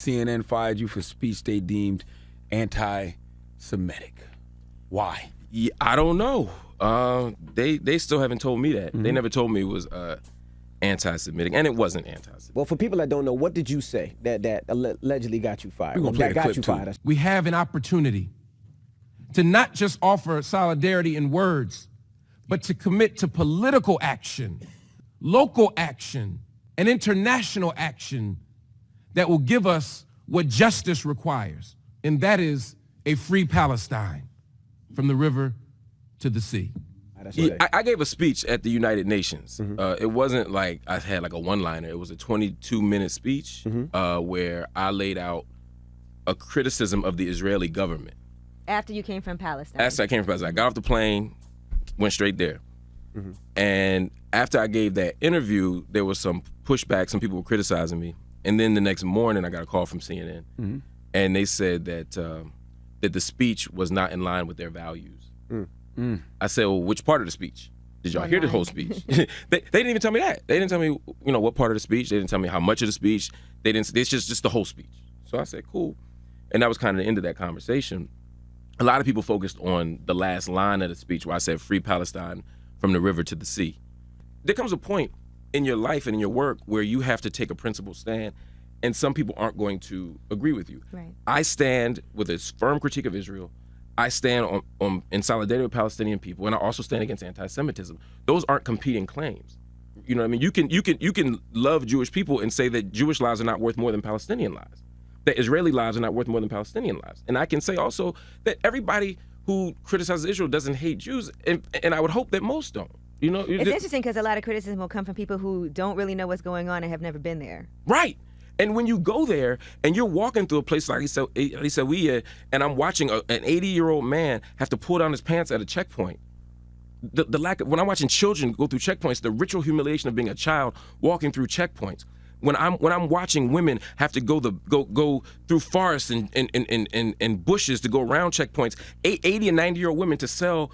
CNN fired you for speech they deemed anti-Semitic. Why? Yeah, I don't know. They still haven't told me that. They never told me it was anti-Semitic, and it wasn't anti-Semitic. Well, for people that don't know, what did you say that allegedly got you fired? We're gonna play That the got clip you too. fired. We have an opportunity to not just offer solidarity in words, but to commit to political action, local action, and international action that will give us what justice requires, and that is a free Palestine from the river to the sea. Yeah, I gave a speech at the United Nations. It wasn't like I had like a one-liner. It was a 22-minute speech where I laid out a criticism of the Israeli government. After you came from Palestine? After I came from Palestine. I got off the plane, went straight there. And after I gave that interview, there was some pushback. Some people were criticizing me. And then the next morning, I got a call from CNN. And they said that that the speech was not in line with their values. I said, well, which part of the speech? Did y'all hear the whole speech? they didn't even tell me that. They didn't tell me, what part of the speech. They didn't tell me how much of the speech. They didn't. It's just the whole speech. So I said, cool. And that was kind of the end of that conversation. A lot of people focused on the last line of the speech where I said, free Palestine from the river to the sea. There comes a point in your life and in your work where you have to take a principled stand, and some people aren't going to agree with you. Right. I stand with a firm critique of Israel. I stand in solidarity with Palestinian people, and I also stand against anti-Semitism. Those aren't competing claims. You know what I mean? You can love Jewish people and say that Jewish lives are not worth more than Palestinian lives, that Israeli lives are not worth more than Palestinian lives. And I can say also that everybody who criticizes Israel doesn't hate Jews, and I would hope that most don't. It's interesting because a lot of criticism will come from people who don't really know what's going on and have never been there. Right. And when you go there and you're walking through a place like Israel, and I'm watching an 80-year-old man have to pull down his pants at a checkpoint. The lack of, when I'm watching children go through checkpoints, the ritual humiliation of being a child walking through checkpoints. When I'm watching women have to go through forests and bushes to go around checkpoints, 80 and 90-year-old women to sell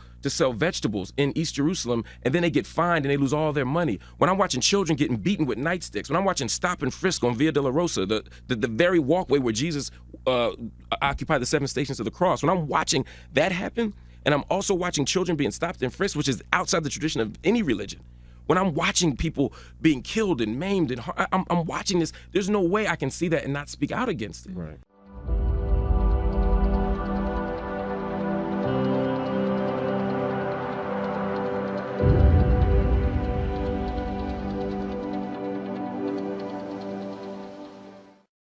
vegetables in East Jerusalem, and then they get fined and they lose all their money. When I'm watching children getting beaten with nightsticks, when I'm watching stop and frisk on Via Dolorosa, the very walkway where Jesus occupied the 7 stations of the cross, when I'm watching that happen, and I'm also watching children being stopped and frisked, which is outside the tradition of any religion. When I'm watching people being killed and maimed, and I'm watching this, there's no way I can see that and not speak out against it. Right.